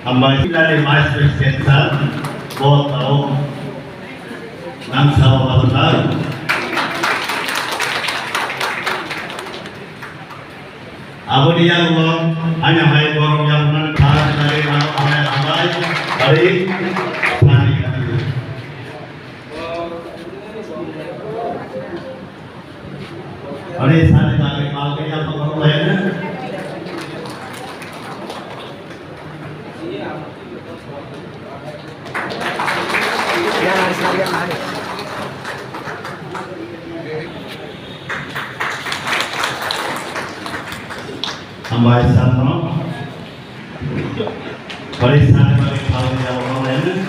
Ambassador mais presidencial, botau, nang sawa batal. Abu dia Allah hanya hai borong yang menentang dari mana amai dari pani. Hari saat kami malam yang mengulangi. Ambai sana, beri sana beri kalau yang orang lain.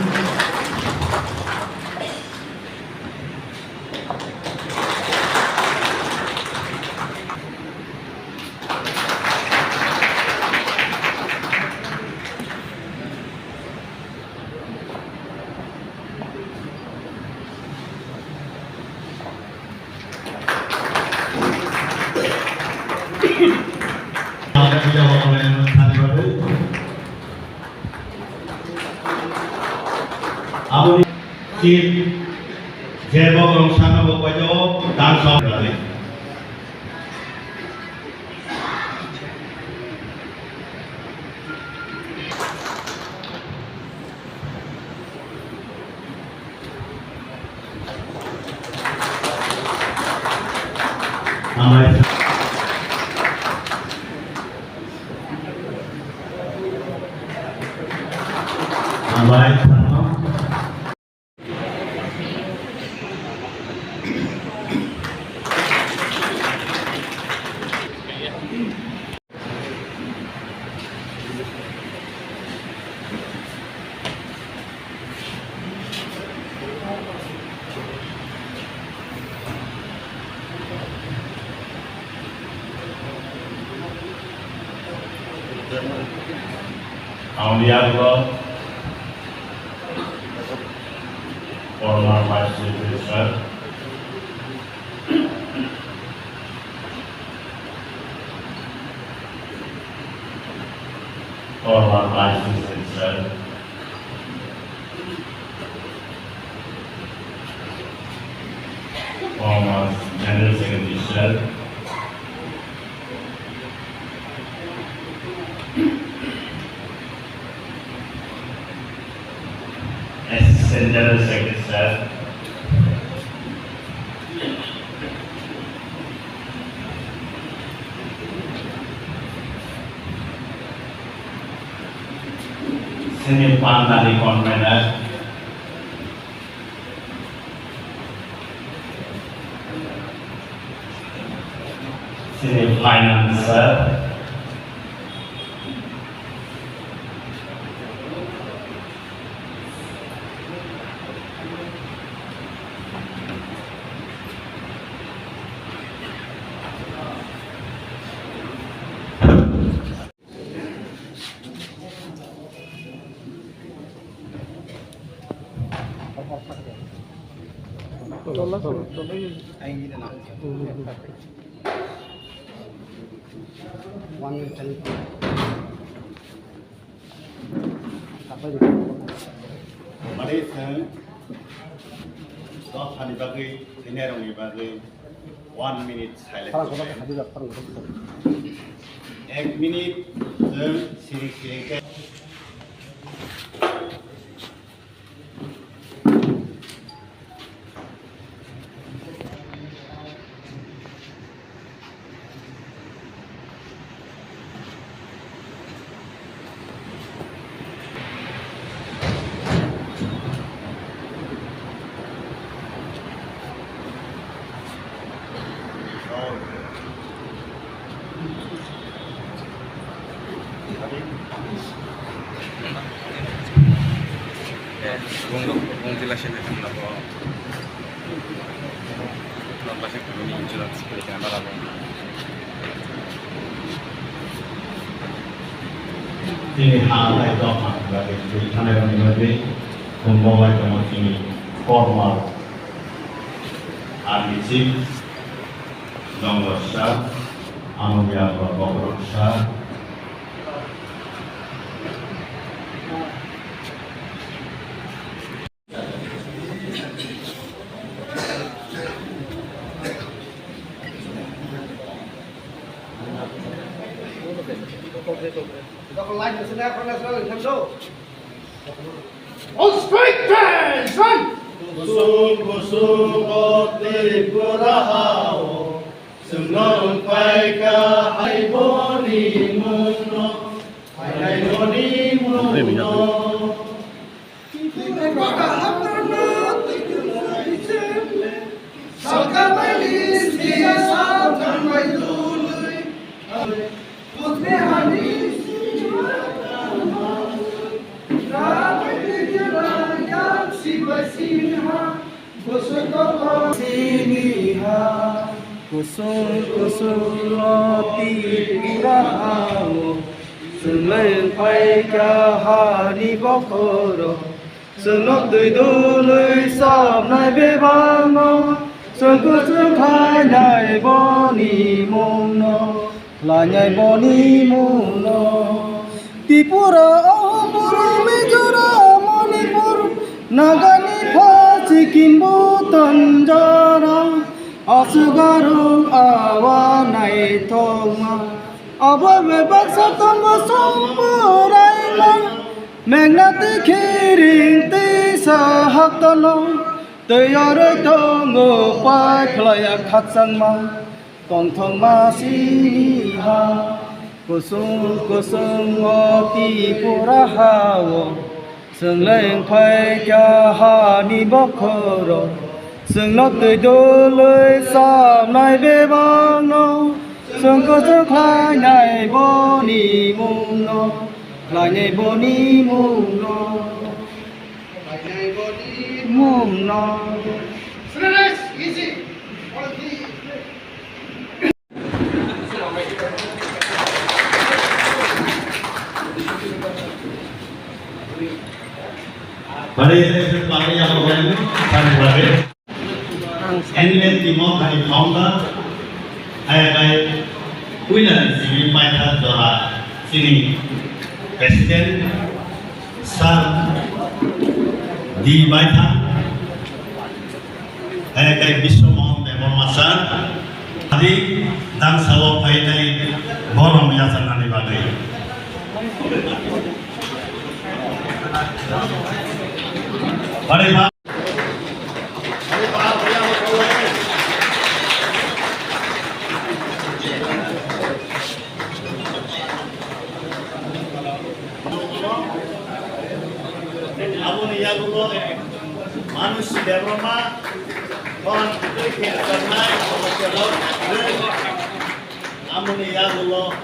Abu Chief Jebo Rongsana Bokojo dan Saudari. Ambai sama. Aulia Allah, former Vice President, former Vice President, former General Secretary, Assistant General Secretary, Senior Pandari Convener, Senior Financer, Mari saya stop hari bagi ini orang bagi 1 minute silence. 1 minute sirik. Kung jelasin akan melakukan lampas yang belum jelas seperti yang apa ini hal itu apa sebagai tulisan yang dimiliki membawa ini formal artisip Nonggosa Anugerah Bapak On strike dance, run! Kusung kusung ote purahao, semnon pai ka hai boni muno, hai boni muno. Kusung kusung roti purahao, sừng phai ca hari bokoro, sừng nó tươi đu lưỡi sọp này về vang nó, sừng cứ sừng khai này bò ni mông nó, là nhảy bò ni mông nó. Tripura Pura Mijora Manipur Nagani Pha Sikkim Bhutan Jara Asugaro Awa Nai Thong Aba Bebak Satama Sompurai Lang Megnati Kiring Ti Sahaktalo Tayare Tongo Pai Klaya Khatsang Ma Tong Thong Ma Si Ha Kusung kusung oti purahao, sừng lên phai cha ha ni bokoro, sừng nó tươi đô lưỡi sọp này về vang nó, sừng có sừng khai này bò ni mông nó, lại này bò ni mông nó, lại này bò ni mông nó. Easy. Pada hari yang lalu, kami berada. Enlen Timor kami founder, ayat winner sini pada dora sini presiden sar di baita ayat Biswa Mohon Memon Masar tadi dan sawah pai borong yasan nani bagai. Pada Pak. Abun ya gulo manus devroma kon kekir karnai kalau amun ya gulo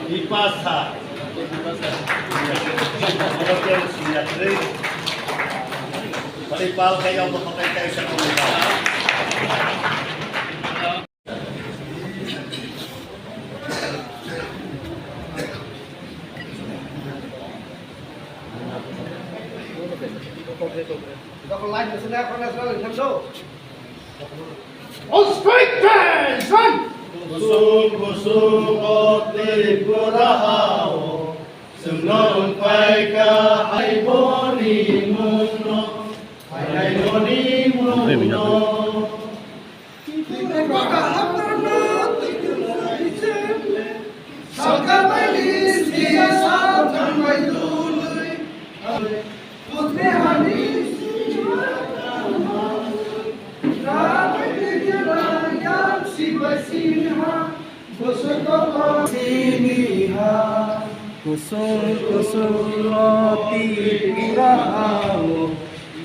dipasa Oke, sudah tri. Paripal kayo pakai kayo sa komunitas. On strike dance, run! Kusung kusung ote purahao, semnon pai ka hai boni muno, hai boni muno. Kusung kusung roti purahao,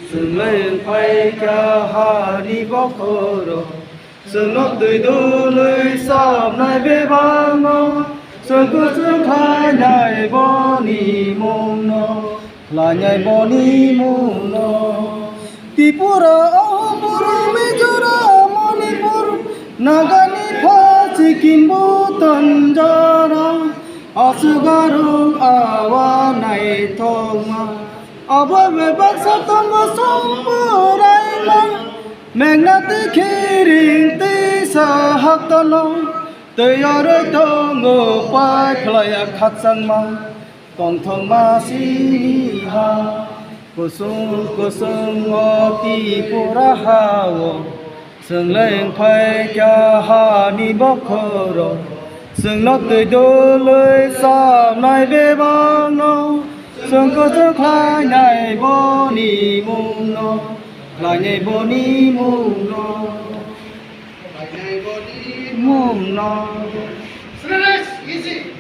sừng lên phai ca hari bokoro, sừng nó tươi đu lưỡi sọp này về vang nó, sừng cứ sừng khai này bò ni mông nó, là nhảy bò ni mông nó. Tripura Pura Mijora Manipur Nagani Pha Sikkim Bhutan Jara Asugaro Awa Nai Thong Aba Bebak Satama Sompurai Lang Megnati Kiring Ti Sahaktalo Tayare Tongo Pai Klaya Khatsang Ma Tong Thong Ma Si Ha Kusung kusung oti purahao, sừng lên phai cha ha ni bokoro, sừng nó tươi đô lưỡi sao này bê băng nó sừng có thức lại này bò nì mùng nó lại này bò nì mùng nó lại này bò nì mùng nó Relax, easy.